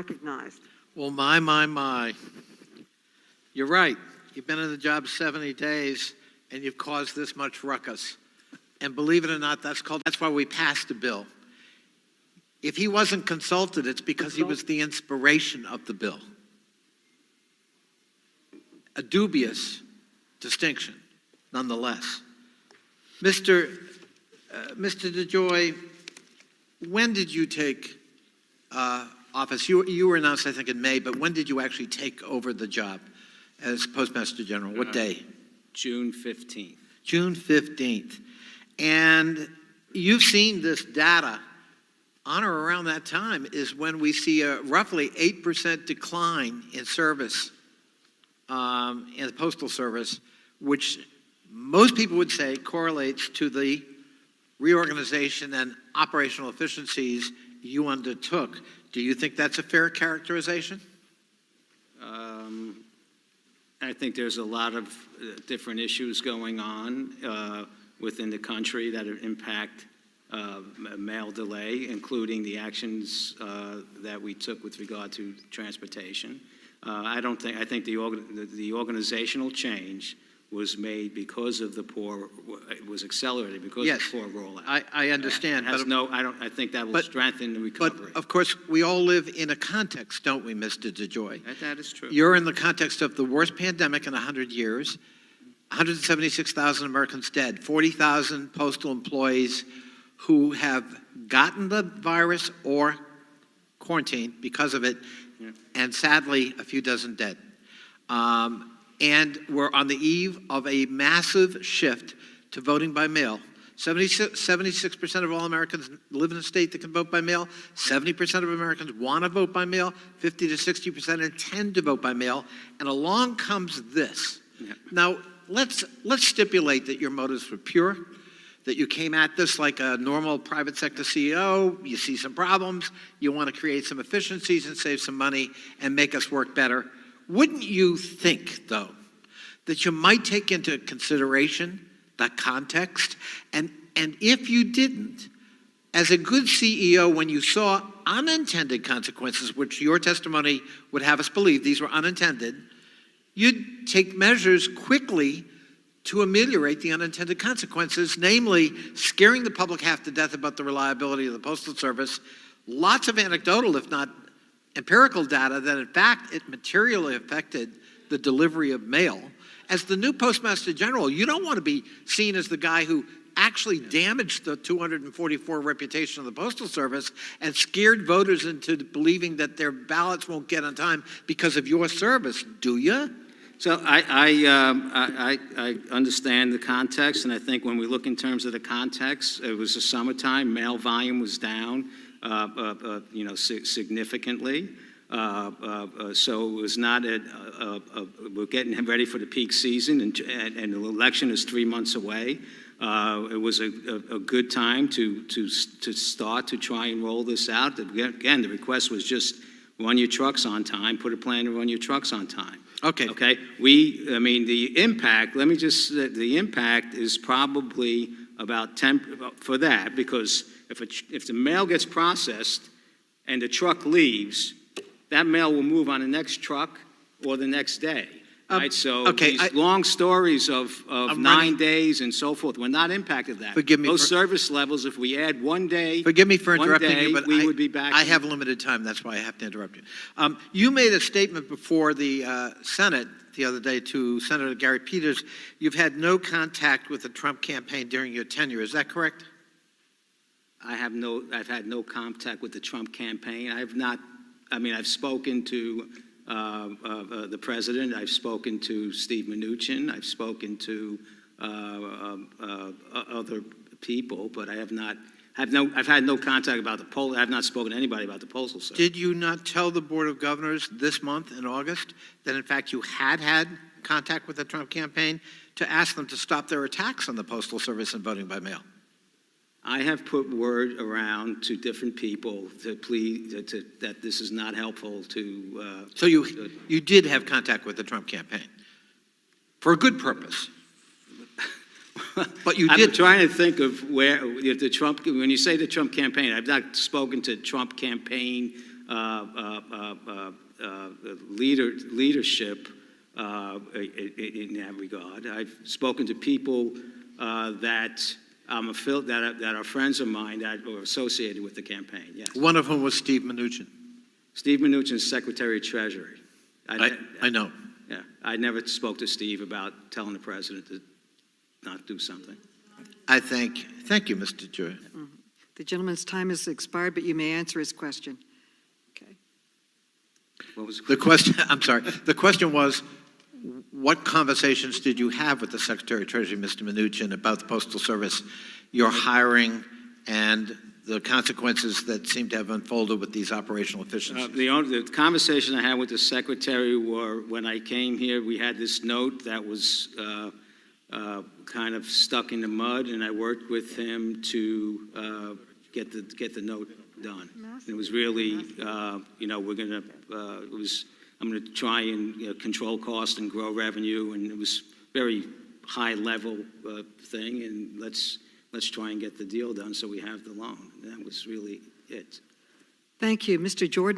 recognized. Well, my. You're right. You've been in the job 70 days, and you've caused this much ruckus. And believe it or not, that's why we passed a bill. If he wasn't consulted, it's because he was the inspiration of the bill. A dubious distinction, nonetheless. Mr. DeJoy, when did you take office? You were announced, I think, in May, but when did you actually take over the job as Postmaster General? What day? June 15th. June 15th. And you've seen this data. On or around that time is when we see a roughly 8% decline in service in the Postal Service, which most people would say correlates to the reorganization and operational efficiencies you undertook. Do you think that's a fair characterization? I think there's a lot of different issues going on within the country that impact mail delay, including the actions that we took with regard to transportation. I think the organizational change was made because of the poor. It was accelerated because of the poor rollout. I understand. I think that will strengthen the recovery. But of course, we all live in a context, don't we, Mr. DeJoy? That is true. You're in the context of the worst pandemic in 100 years, 176,000 Americans dead, 40,000 postal employees who have gotten the virus or quarantined because of it, and sadly, a few dozen dead. And we're on the eve of a massive shift to voting by mail. 76% of all Americans live in a state that can vote by mail. 70% of Americans want to vote by mail. 50 to 60% intend to vote by mail. And along comes this. Yeah. Now, let's stipulate that your motives were pure, that you came at this like a normal private sector CEO, you see some problems, you want to create some efficiencies and save some money and make us work better. Wouldn't you think, though, that you might take into consideration the context? And if you didn't, as a good CEO, when you saw unintended consequences, which your testimony would have us believe these were unintended, you'd take measures quickly to ameliorate the unintended consequences, namely scaring the public half to death about the reliability of the Postal Service. Lots of anecdotal, if not empirical data that in fact it materially affected the delivery of mail. As the new Postmaster General, you don't want to be seen as the guy who actually damaged the 244 reputation of the Postal Service and scared voters into believing that their ballots won't get on time because of your service, do you? So I understand the context, and I think when we look in terms of the context, it was the summertime, mail volume was down, significantly. So it was not we're getting ready for the peak season, and the election is 3 months away. It was a good time to start to try and roll this out. Again, the request was just run your trucks on time, put a plan to run your trucks on time. Okay. Okay. The impact. Let me just. The impact is probably about 10 for that, because if the mail gets processed and the truck leaves, that mail will move on the next truck or the next day. Right. So these long stories of 9 days and so forth, we're not impacted that. Forgive me. Those service levels, if we add 1 day. Forgive me for interrupting you, but we would be back. I have limited time. That's why I have to interrupt you. You made a statement before the Senate the other day to Senator Gary Peters. You've had no contact with the Trump campaign during your tenure. Is that correct? I've had no contact with the Trump campaign. I've spoken to the president. I've spoken to Steve Mnuchin. I've spoken to other people, but I've had no contact about the poll. I've not spoken to anybody about the Postal Service. Did you not tell the Board of Governors this month in August that in fact you had contact with the Trump campaign to ask them to stop their attacks on the Postal Service and voting by mail? I have put word around to different people to plead that this is not helpful to. So you did have contact with the Trump campaign for a good purpose. But you did. I'm trying to think of where the Trump. When you say the Trump campaign, I've not spoken to Trump campaign leadership in that regard. I've spoken to people that that are friends of mine that were associated with the campaign, yes. One of whom was Steve Mnuchin. Steve Mnuchin's Secretary of Treasury. I know. Yeah, I never spoke to Steve about telling the president to not do something. Thank you, Mr. DeJoy. The gentleman's time has expired, but you may answer his question. Okay. What was The question, I'm sorry, the question was, what conversations did you have with the Secretary of Treasury, Mr. Mnuchin, about the Postal Service, your hiring, and the consequences that seem to have unfolded with these operational efficiencies? The conversation I had with the secretary were when I came here, we had this note that was kind of stuck in the mud, and I worked with him to get the note done. And it was really, I'm going to try and control cost and grow revenue, and it was very high level thing, and let's try and get the deal done so we have the loan. And that was really it. Thank you. Mr. Jordan.